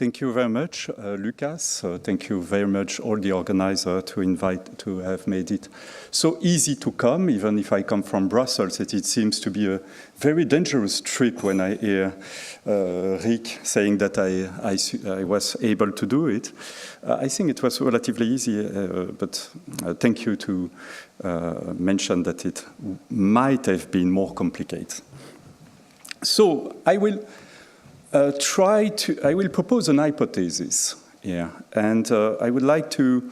Thank you very much, Lucas. Thank you very much, all the organizers, to have made it so easy to come. Even if I come from Brussels, it seems to be a very dangerous trip when I hear Rick saying that I was able to do it. I think it was relatively easy, but thank you to mention that it might have been more complicated. So I will I will propose an hypothesis here, and I would like to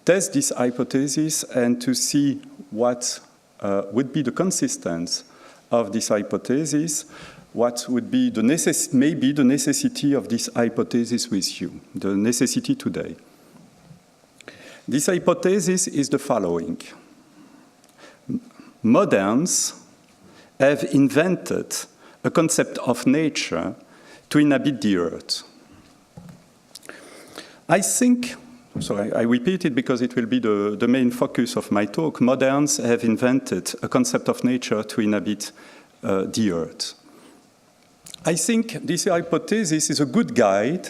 test this hypothesis and to see what would be the consistency of this hypothesis, what would be maybe the necessity of this hypothesis with you, the necessity today. This hypothesis is the following. Moderns have invented a concept of nature to inhabit the earth. I think, so I repeat it because it will be the main focus of my talk, moderns have invented a concept of nature to inhabit the earth. I think this hypothesis is a good guide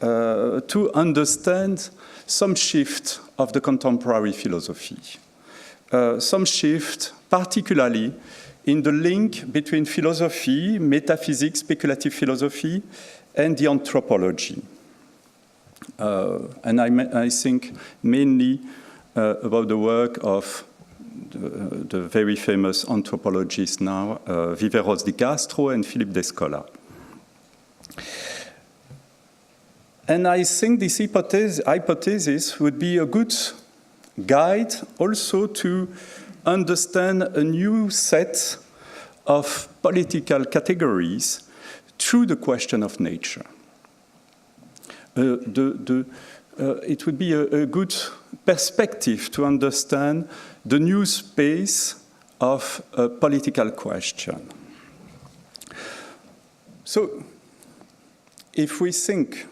to understand some shift of the contemporary philosophy. Some shift, particularly in the link between philosophy, metaphysics, speculative philosophy, and the anthropology. And I think mainly about the work of the very famous anthropologists now, Viveros de Castro and Philippe Descola. And I think this hypothesis would be a good guide also to understand a new set of political categories through the question of nature. It would be a good perspective to understand the new space of a political question. So, if we think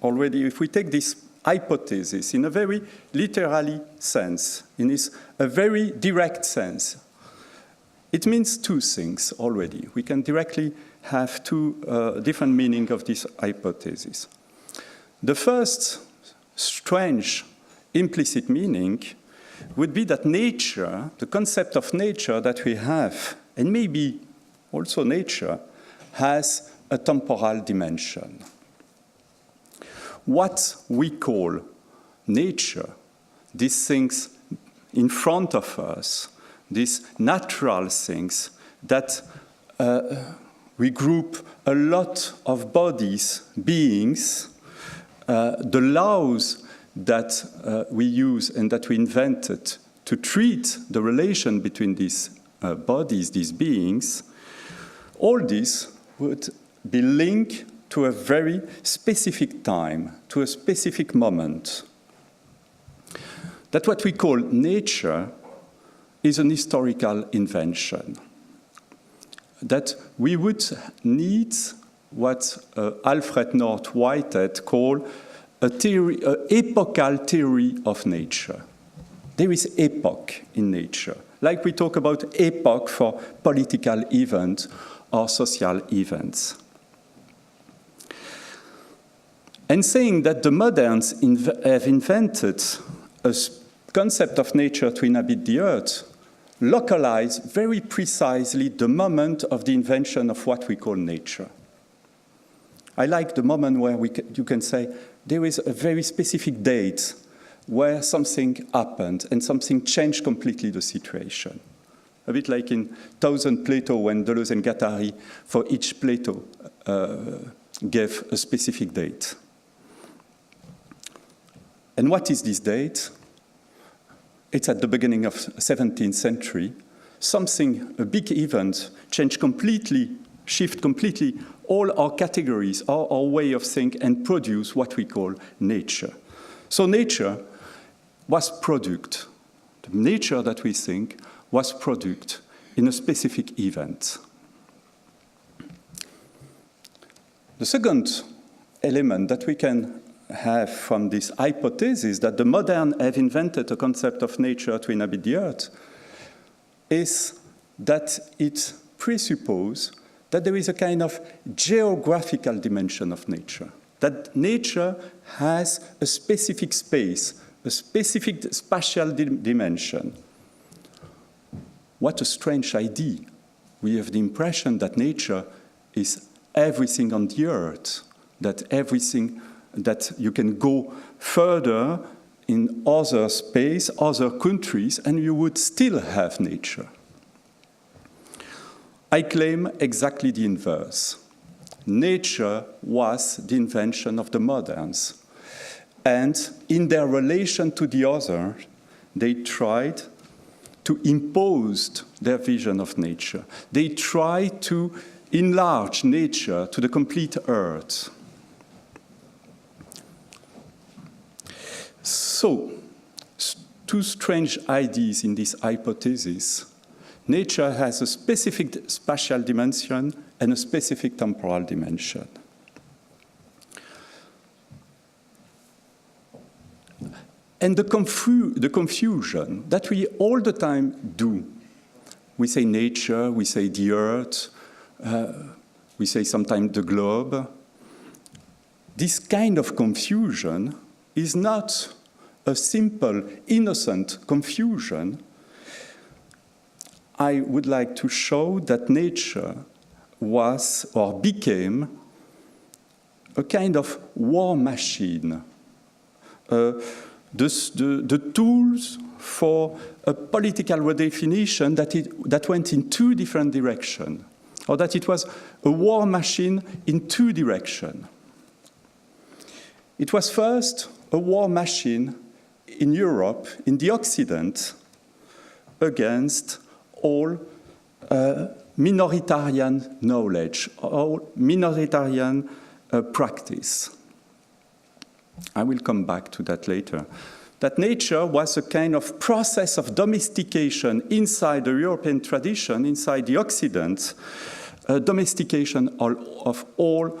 already, if we take this hypothesis in a very literary sense, in a very direct sense, it means two things already. We can directly have two different meanings of this hypothesis. The first strange implicit meaning would be that nature, the concept of nature that we have, and maybe also nature, has a temporal dimension. What we call nature, these things in front of us, these natural things that regroup a lot of bodies, beings, the laws that we use and that we invented to treat the relation between these bodies, these beings, all this would be linked to a very specific time, to a specific moment. That what we call nature is an historical invention. That we would need what Alfred North Whitehead called an epochal theory of nature. There is epoch in nature, like we talk about epoch for political events or social events. And saying that the moderns have invented a concept of nature to inhabit the earth localize very precisely the moment of the invention of what we call nature. I like the moment where you can say there is a very specific date where something happened and something changed completely the situation. A bit like in 1000 Plato when Deleuze and Guattari, for each Plato, gave a specific date. And what is this date? It's at the beginning of the 17th century. Something, a big event, changed completely, shift completely all our categories, our way of thinking, and produce what we call nature. So nature was product. The nature that we think was product in a specific event. The second element that we can have from this hypothesis that the modern have invented a concept of nature to inhabit the earth is that it presupposes that there is a kind of geographical dimension of nature. that nature has a specific space, a specific spatial dimension. What a strange idea. We have the impression that nature is everything on the earth, that you can go further in other space, other countries, and you would still have nature. I claim exactly the inverse. Nature was the invention of the moderns. And in their relation to the other, they tried to impose their vision of nature. They tried to enlarge nature to the complete earth. So, two strange ideas in this hypothesis. Nature has a specific spatial dimension and a specific temporal dimension. And the confusion that we all the time do, we say nature, we say the earth, we say sometimes the globe. This kind of confusion is not a simple, innocent confusion. I would like to show that nature was or became a kind of war machine, the tools for a political redefinition that went in two different directions, or that it was a war machine in two directions. It was first a war machine in Europe, in the Occident, against all minoritarian knowledge, all minoritarian practice. I will come back to that later. That nature was a kind of process of domestication inside the European tradition, inside the Occident, domestication of all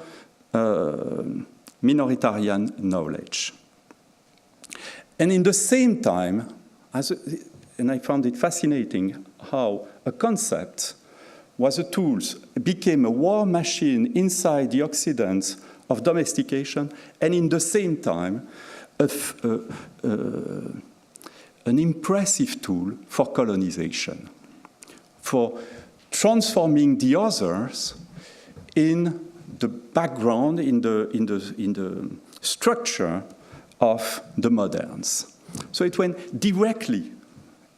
minoritarian knowledge. And in the same time, and I found it fascinating how a concept was a tool, became a war machine inside the Occident of domestication, and in the same time, an impressive tool for colonization, for transforming the others in the background, in the structure of the moderns. So it went directly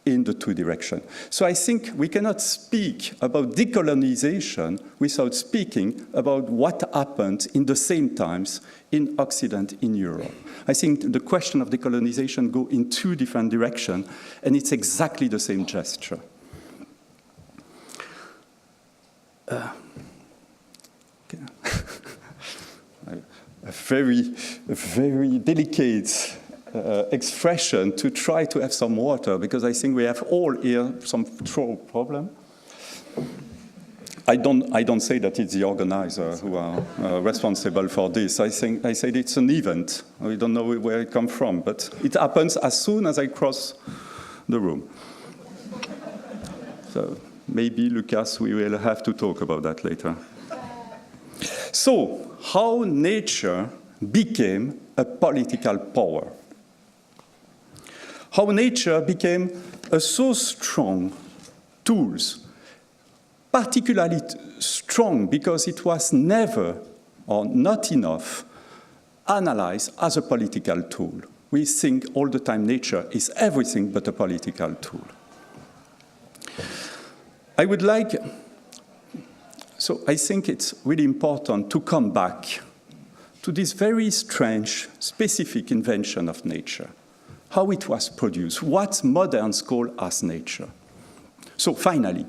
in the two directions. So I think we cannot speak about decolonization without speaking about what happened in the same times in Occident, in Europe. I think the question of decolonization goes in two different directions, and it's exactly the same gesture. A very delicate expression to try to have some water, because I think we have all here some throat problem. I don't say that it's the organizer who are responsible for this. I said it's an event. We don't know where it comes from, but it happens as soon as I cross the room. So maybe, Lucas, we will have to talk about that later. So, how nature became a political power. How nature became a so strong tool, particularly strong because it was never or not enough analyzed as a political tool. We think all the time nature is everything but a political tool. So I think it's really important to come back to this very strange, specific invention of nature, how it was produced, what moderns call as nature. So finally,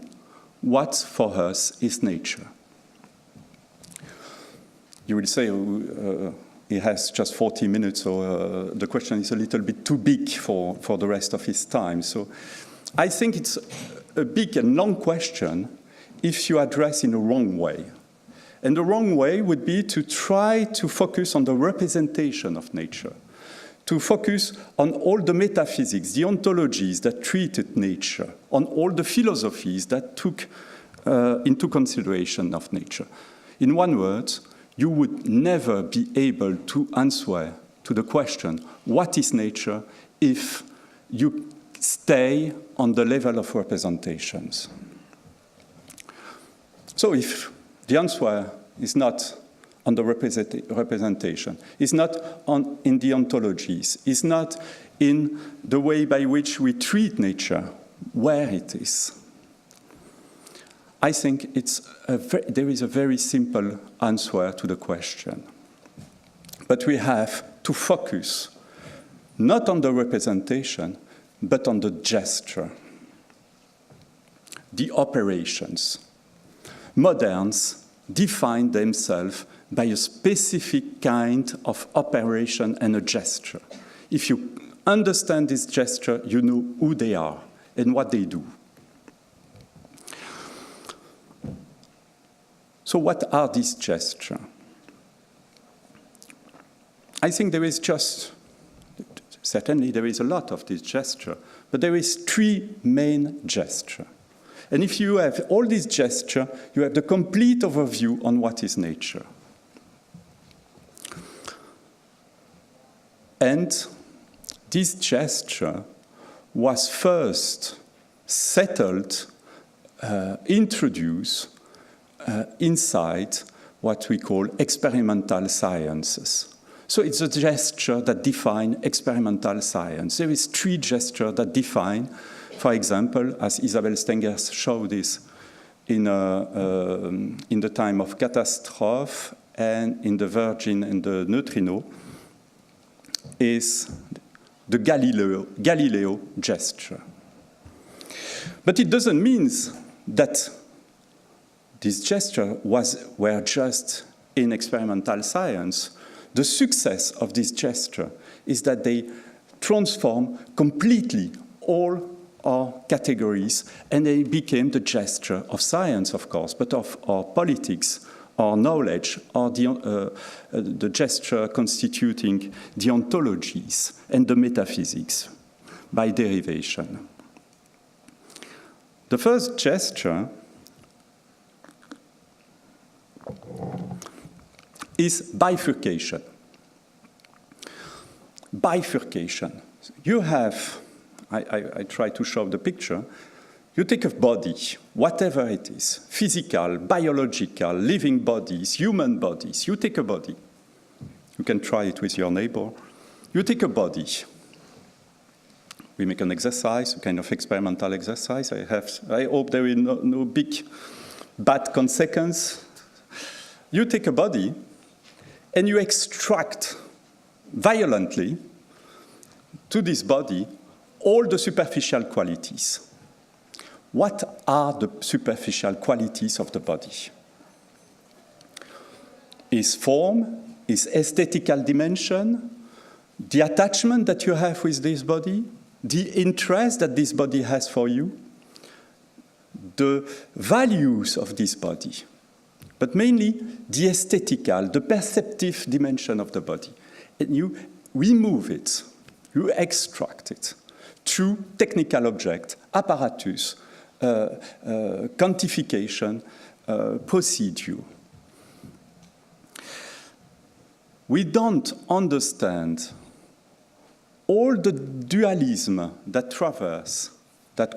what for us is nature? You will say he has just 40 minutes, so the question is a little bit too big for the rest of his time. So I think it's a big and long question if you address in the wrong way. And the wrong way would be to try to focus on the representation of nature, to focus on all the metaphysics, the ontologies that treated nature, on all the philosophies that took into consideration of nature. In one word, you would never be able to answer to the question, what is nature, if you stay on the level of representations. So if the answer is not on the representation, is not in the ontologies, is not in the way by which we treat nature, where it is. I think there is a very simple answer to the question. But we have to focus not on the representation, but on the gesture, the operations. Moderns define themselves by a specific kind of operation and a gesture. If you understand this gesture, you know who they are and what they do. So what are these gestures? I think there is certainly there is a lot of this gesture, but there is three main gestures. And if you have all these gestures, you have the complete overview on what is nature. And this gesture was first settled, introduced inside what we call experimental sciences. So it's a gesture that defines experimental science. There is three gestures that define, for example, as Isabelle Stenger showed this in the time of catastrophe and in the Virgin and the neutrino, is the Galileo gesture. But it doesn't mean that this gesture were just in experimental science. The success of this gesture is that they transform completely all our categories, and they became the gesture of science, of course, but of our politics, our knowledge, or the gesture constituting the ontologies and the metaphysics by derivation. The first gesture is bifurcation. Bifurcation. You have, I try to show the picture, you take a body, whatever it is, physical, biological, living bodies, human bodies, you take a body. You can try it with your neighbor. You take a body. We make an exercise, a kind of experimental exercise. I hope there will be no big bad consequences. You take a body and you extract violently to this body all the superficial qualities. What are the superficial qualities of the body? Is form, is aesthetical dimension, the attachment that you have with this body, the interest that this body has for you, the values of this body, but mainly the aesthetical, the perceptive dimension of the body. And you remove it, you extract it through technical object, apparatus, quantification, procedure. We don't understand all the dualism that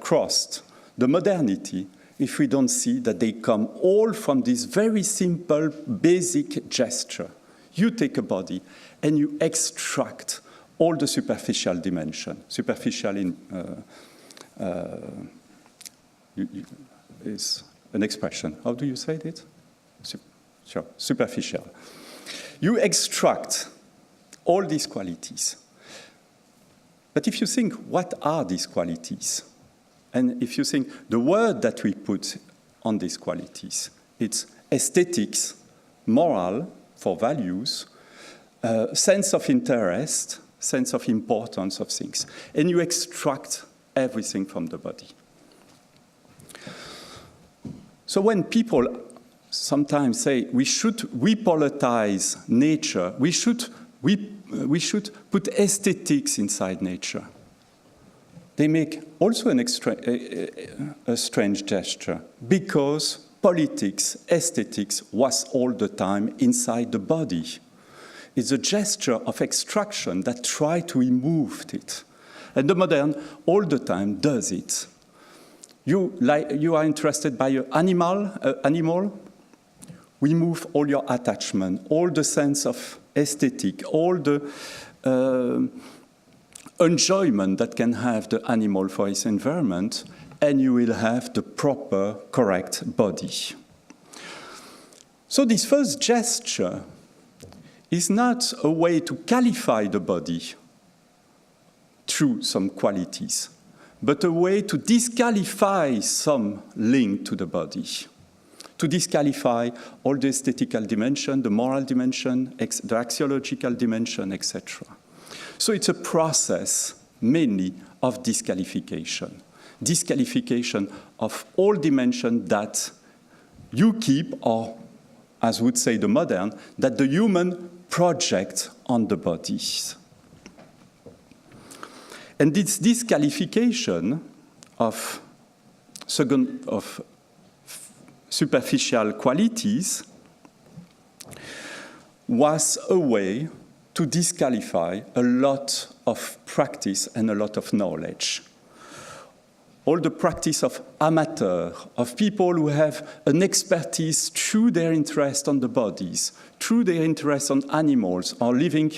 crossed the modernity if we don't see that they come all from this very simple, basic gesture. You take a body and you extract all the superficial dimension. Superficial is an expression. How do you say it? Sure, superficial. You extract all these qualities. But if you think, what are these qualities? And if you think the word that we put on these qualities, it's aesthetics, moral, for values, sense of interest, sense of importance of things. And you extract everything from the body. So when people sometimes say we should repolitize nature, we should put aesthetics inside nature, they make also a strange gesture, because politics, aesthetics was all the time inside the body. It's a gesture of extraction that tries to remove it. And the modern all the time does it. You are interested by an animal? Remove all your attachment, all the sense of aesthetic, all the enjoyment that can have the animal for its environment, and you will have the proper, correct body. So this first gesture is not a way to qualify the body through some qualities, but a way to disqualify some link to the body, to disqualify all the aesthetical dimension, the moral dimension, the axiological dimension, etc. So it's a process mainly of disqualification. Disqualification of all dimensions that you keep, or as would say the modern, that the human project on the bodies. And this disqualification of superficial qualities was a way to disqualify a lot of practice and a lot of knowledge. All the practice of amateur, of people who have an expertise through their interest on the bodies, through their interest on animals or living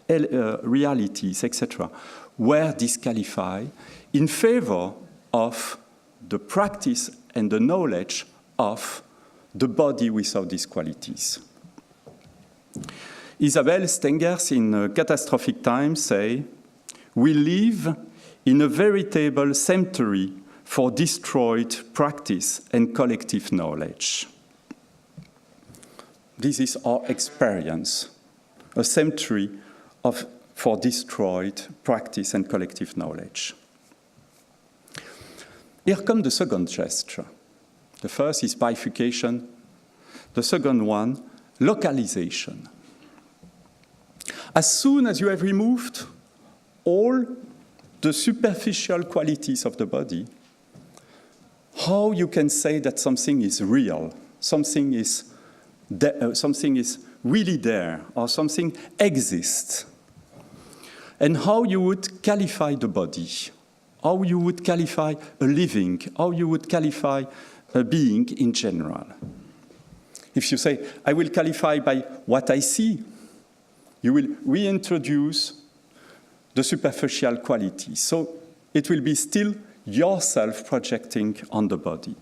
realities, etc., were disqualified in favor of the practice and the knowledge of the body without these qualities. Isabel Stengers in Catastrophic Times say, "We live in a veritable cemetery for destroyed practice and collective knowledge." This is our experience, a cemetery for destroyed practice and collective knowledge. Here comes the second gesture. The first is bifurcation. The second one, localization. As soon as you have removed all the superficial qualities of the body, how you can say that something is real, something is really there, or something exists, and how you would qualify the body, how you would qualify a living, how you would qualify a being in general. If you say, I will qualify by what I see, you will reintroduce the superficial qualities. So it will be still yourself projecting on the body.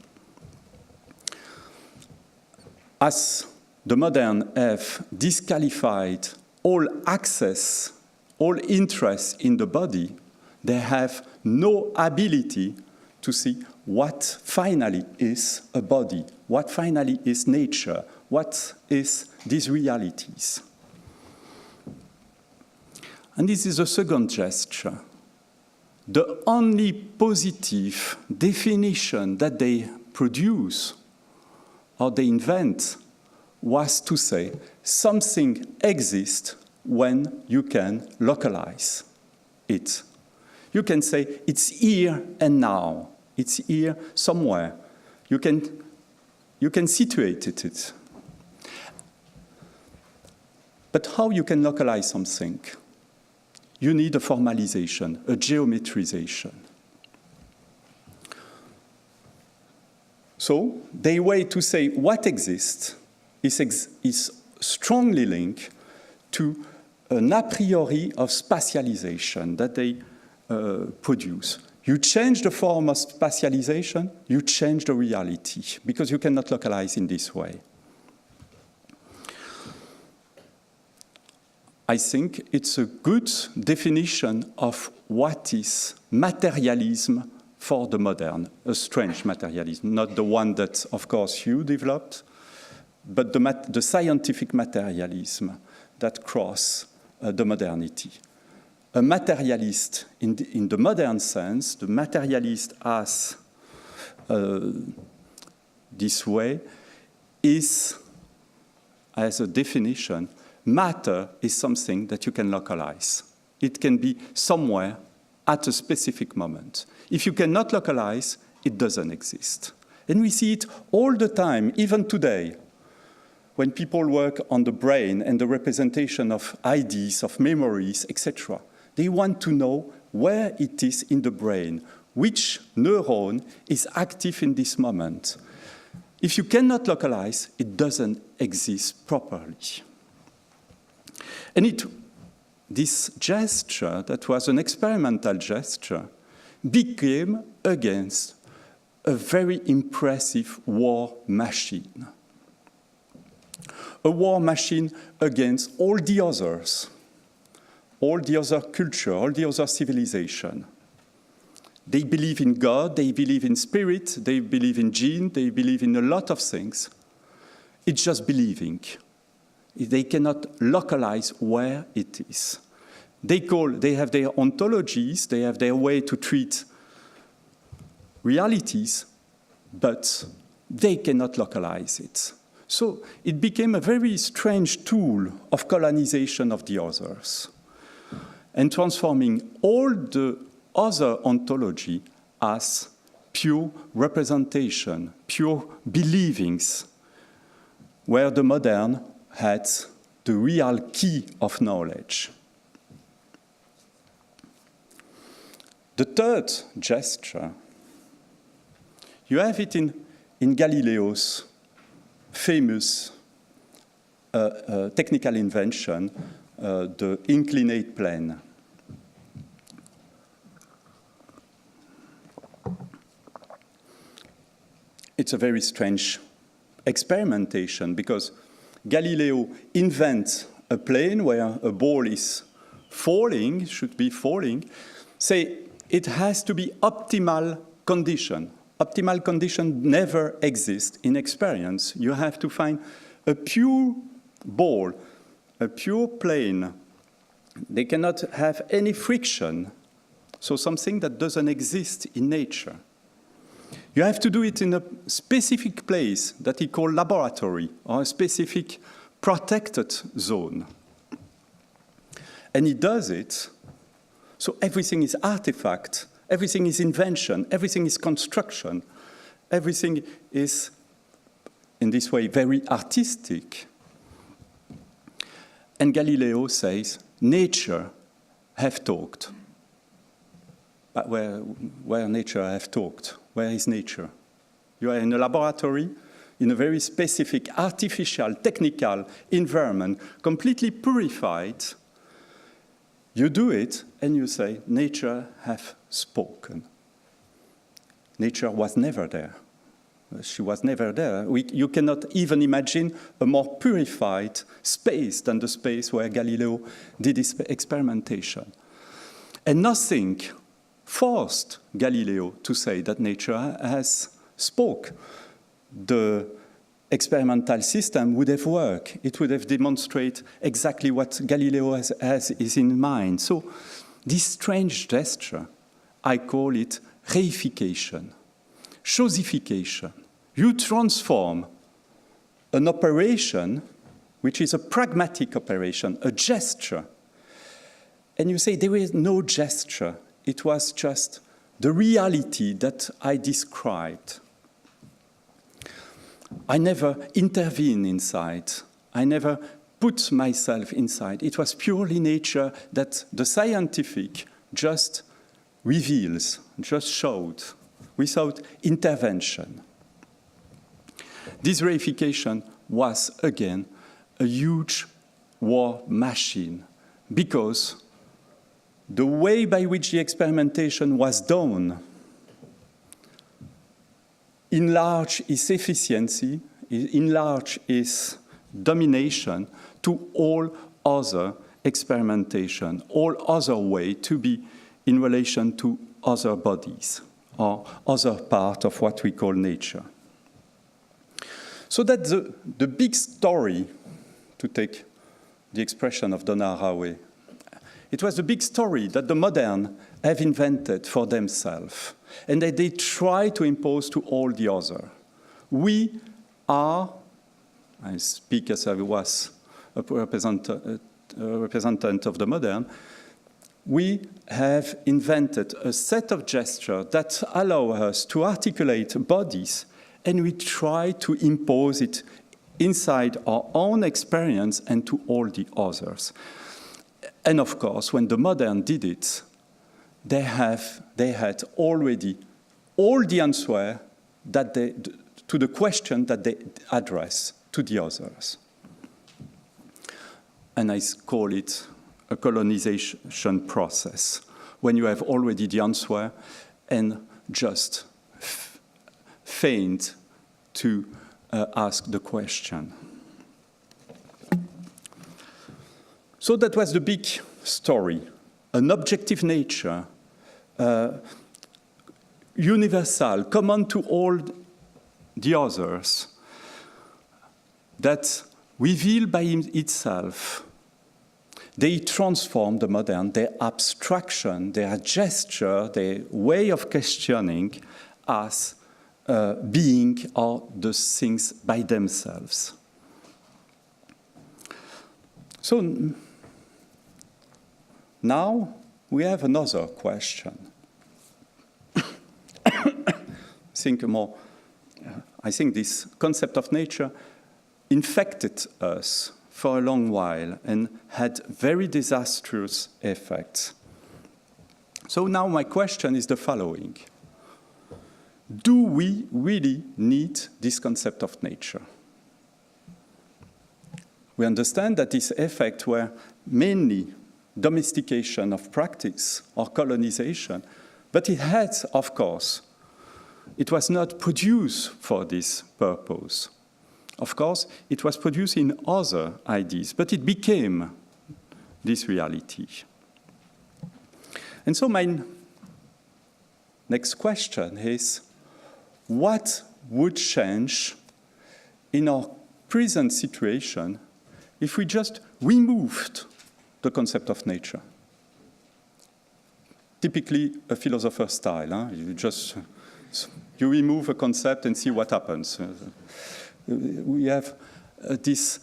As the modern have disqualified all access, all interest in the body, they have no ability to see what finally is a body, what finally is nature, what is these realities. And this is a second gesture. The only positive definition that they produce or they invent was to say something exists when you can localize it. You can say it's here and now. It's here somewhere. You can situate it. But how you can localize something? You need a formalization, a geometrization. So the way to say what exists is strongly linked to an a priori of spatialization that they produce. You change the form of spatialization, you change the reality, because you cannot localize in this way. I think it's a good definition of what is materialism for the modern, a strange materialism, not the one that, of course, you developed, but the scientific materialism that crosses the modernity. A materialist, in the modern sense, the materialist as this way is, as a definition, matter is something that you can localize. It can be somewhere at a specific moment. If you cannot localize, it doesn't exist. And we see it all the time, even today, when people work on the brain and the representation of ideas, of memories, etc. They want to know where it is in the brain, which neuron is active in this moment. If you cannot localize, it doesn't exist properly. And this gesture, that was an experimental gesture, became against a very impressive war machine. A war machine against all the others, all the other culture, all the other civilization. They believe in God, they believe in spirit, they believe in gene, they believe in a lot of things. It's just believing. They cannot localize where it is. They have their ontologies, they have their way to treat realities, but they cannot localize it. So it became a very strange tool of colonization of the others and transforming all the other ontology as pure representation, pure believings, where the modern had the real key of knowledge. The third gesture, you have it in Galileo's famous technical invention, the inclinate plane. It's a very strange experimentation because Galileo invents a plane where a ball is falling, should be falling, say it has to be optimal condition. Optimal condition never exists in experience. You have to find a pure ball, a pure plane. They cannot have any friction. So something that doesn't exist in nature. You have to do it in a specific place that he called laboratory, or a specific protected zone. And he does it, so everything is artifact, everything is invention, everything is construction, everything is, in this way, very artistic. And Galileo says, nature have talked. But where nature have talked? Where is nature? You are in a laboratory, in a very specific, artificial, technical environment, completely purified. You do it, and you say, nature have spoken. Nature was never there. She was never there. You cannot even imagine a more purified space than the space where Galileo did his experimentation. And nothing forced Galileo to say that nature has spoke. The experimental system would have worked. It would have demonstrated exactly what Galileo is in mind. So this strange gesture, I call it reification, chosification. You transform an operation, which is a pragmatic operation, a gesture, and you say there is no gesture. It was just the reality that I described. I never intervene inside. I never put myself inside. It was purely nature that the scientific just reveals, just showed, without intervention. This reification was, again, a huge war machine because the way by which the experimentation was done enlarged its efficiency, enlarged its domination to all other experimentation, all other way to be in relation to other bodies or other part of what we call nature. So that the big story, to take the expression of Donna Haraway, it was the big story that the modern have invented for themselves and that they try to impose to all the other. We are, I speak as I was a representative of the modern, we have invented a set of gestures that allow us to articulate bodies and we try to impose it inside our own experience and to all the others. And of course, when the modern did it, they had already all the answer that to the question that they address to the others. And I call it a colonization process, when you have already the answer and just feign to ask the question. So that was the big story, an objective nature, universal, common to all the others, that reveal by itself. They transform the modern, their abstraction, their gesture, their way of questioning as being or the things by themselves. So now we have another question. I think this concept of nature infected us for a long while and had very disastrous effects. So now my question is the following. Do we really need this concept of nature? We understand that these effects were mainly domestication of practice or colonization, but it had, of course, it was not produced for this purpose. Of course, it was produced in other ideas, but it became this reality. And so my next question is, what would change in our present situation if we just removed the concept of nature? Typically a philosopher's style, huh? You remove a concept and see what happens. We have this,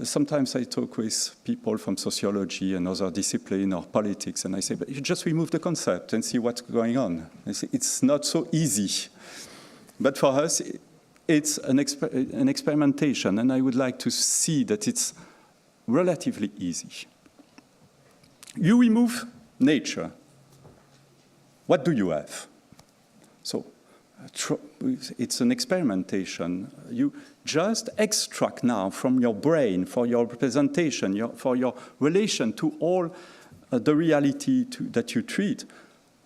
sometimes I talk with people from sociology and other discipline or politics, and I say, but you just remove the concept and see what's going on. It's not so easy. But for us, it's an experimentation, and I would like to see that it's relatively easy. You remove nature. What do you have? So it's an experimentation. You just extract now from your brain, for your representation, for your relation to all the reality that you treat,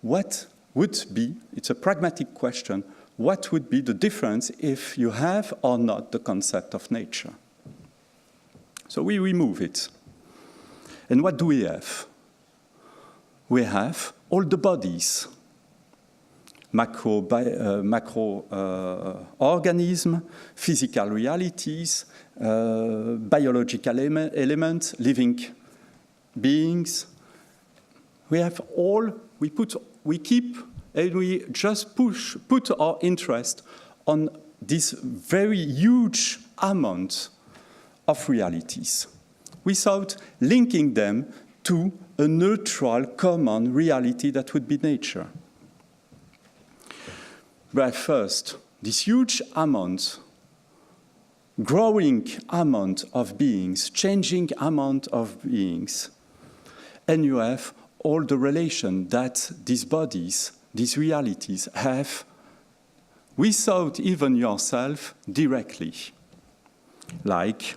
what would be, it's a pragmatic question, what would be the difference if you have or not the concept of nature? So we remove it. And what do we have? We have all the bodies, macro organisms, physical realities, biological elements, living beings. We have all, we keep, and we just put our interest on this very huge amount of realities without linking them to a neutral, common reality that would be nature. But first, this huge amount, growing amount of beings, changing amount of beings, and you have all the relation that these bodies, these realities have without even yourself directly, like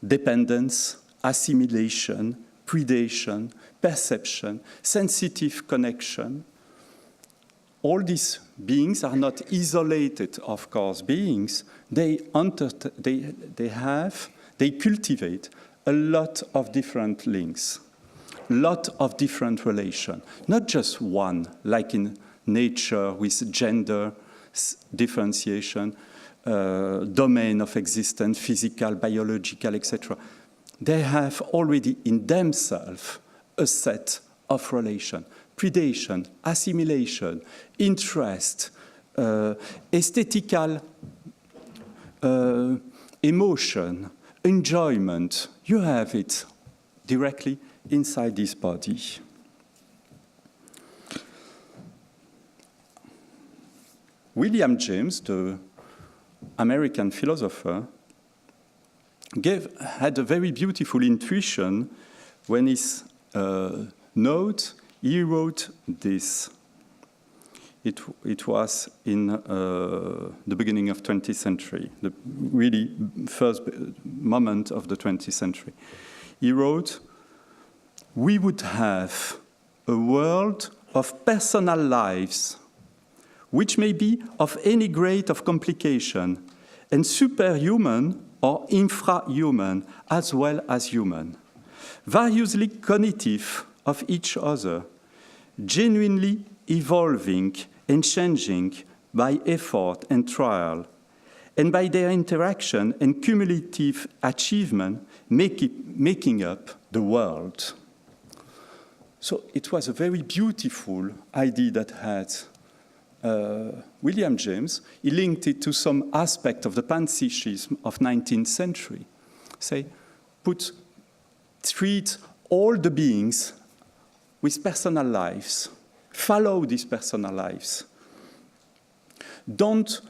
dependence, assimilation, predation, perception, sensitive connection. All these beings are not isolated, of course, beings. They cultivate a lot of different links, a lot of different relations, not just one, like in nature with gender differentiation, domain of existence, physical, biological, etc. They have already in themselves a set of relations, predation, assimilation, interest, aesthetical emotion, enjoyment. You have it directly inside this body. William James, the American philosopher, had a very beautiful intuition when his note, he wrote this. It was in the beginning of 20th century, the really first moment of the 20th century. He wrote, "We would have a world of personal lives, which may be of any grade of complication, and superhuman or infrahuman as well as human, variously cognitive of each other, genuinely evolving and changing by effort and trial, and by their interaction and cumulative achievement making up the world." So it was a very beautiful idea that had William James. He linked it to some aspect of the panpsychism of 19th century. Say, treat all the beings with personal lives. Follow these personal lives. Don't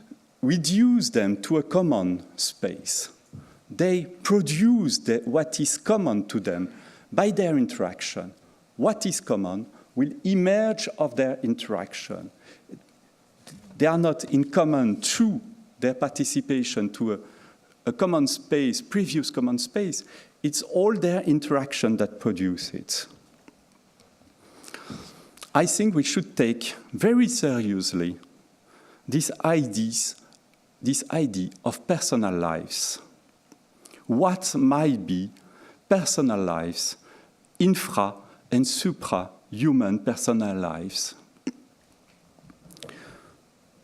reduce them to a common space. They produce what is common to them by their interaction. What is common will emerge of their interaction. They are not in common through their participation to a common space, previous common space. It's all their interaction that produce it. I think we should take very seriously this idea of personal lives. What might be personal lives, infra and supra-human personal lives?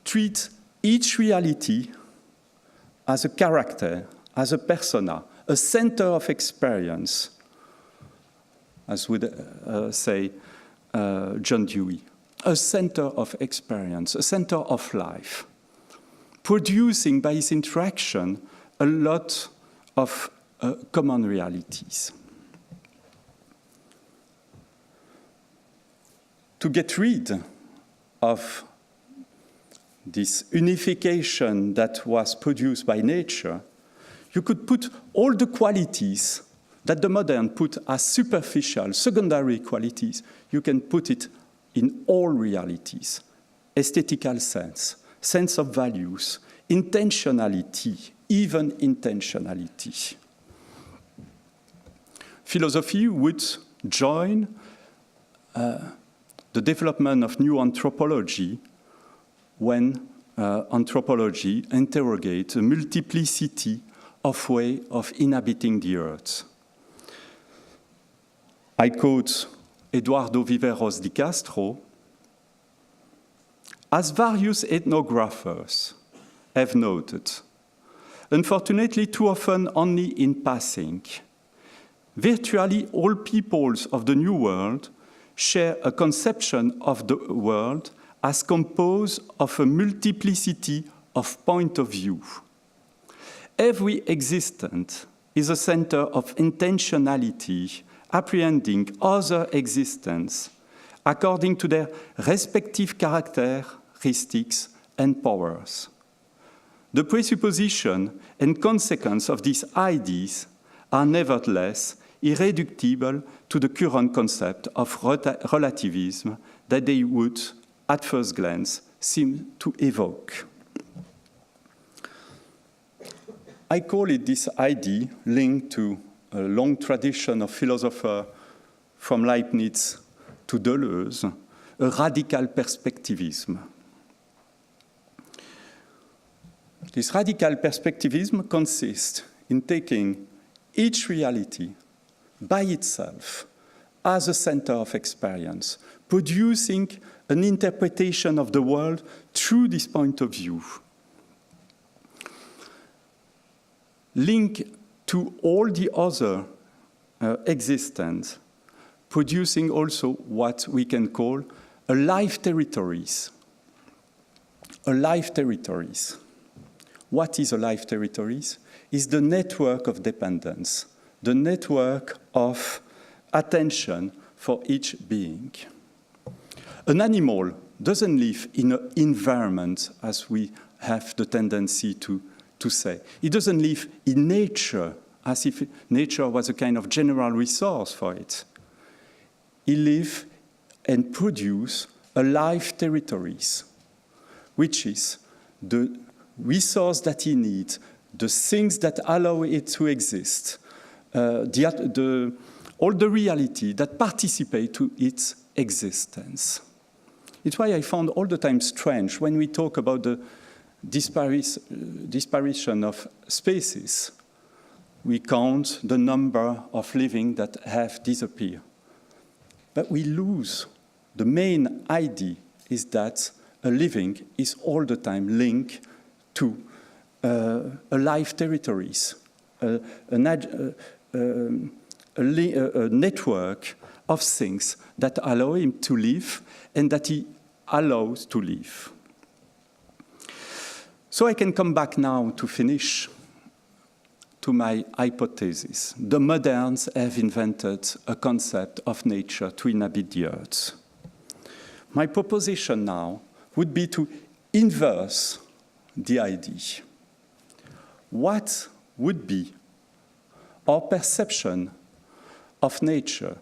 Treat each reality as a character, as a persona, a center of experience, as would say John Dewey, a center of experience, a center of life, producing by its interaction a lot of common realities. To get rid of this unification that was produced by nature, you could put all the qualities that the modern put as superficial, secondary qualities, you can put it in all realities. Aesthetical sense, sense of values, intentionality, even intentionality. Philosophy would join the development of new anthropology when anthropology interrogates a multiplicity of ways of inhabiting the earth. I quote Eduardo Viveros di Castro, "As various ethnographers have noted, unfortunately too often only in passing, virtually all peoples of the New World share a conception of the world as composed of a multiplicity of point of view. Every existent is a center of intentionality, apprehending other existence according to their respective characteristics and powers. The presupposition and consequence of these ideas are nevertheless irreducible to the current concept of relativism that they would, at first glance, seem to evoke." I call it this idea linked to a long tradition of philosophers from Leibniz to Deleuze, a radical perspectivism. This radical perspectivism consists in taking each reality by itself as a center of experience, producing an interpretation of the world through this point of view. Link to all the other existence, producing also what we can call a life territories. A life territories. What is a life territories? Is the network of dependence, the network of attention for each being. An animal doesn't live in an environment, as we have the tendency to say. It doesn't live in nature, as if nature was a kind of general resource for it. It lives and produces alive territories, which is the resource that it needs, the things that allow it to exist, all the reality that participate to its existence. It's why I found all the time strange when we talk about the disparition of species. We count the number of living that have disappeared. But we lose. The main idea is that a living is all the time linked to alive territories, a network of things that allow him to live and that he allows to live. So I can come back now to finish to my hypothesis. The moderns have invented a concept of nature to inhabit the earth. My proposition now would be to inverse the idea. What would be our perception of nature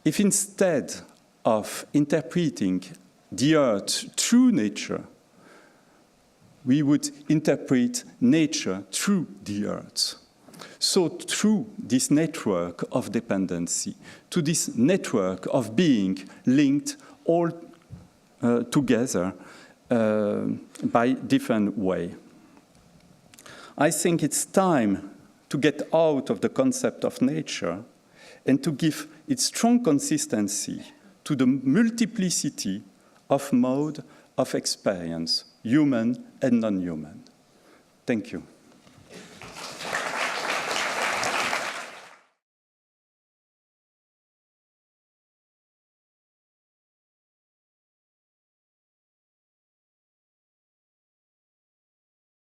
if instead of interpreting the earth through nature, we would interpret nature through the earth? So through this network of dependency, to this network of being linked all together by different way. I think it's time to get out of the concept of nature and to give its strong consistency to the multiplicity of mode of experience, human and non-human. Thank you.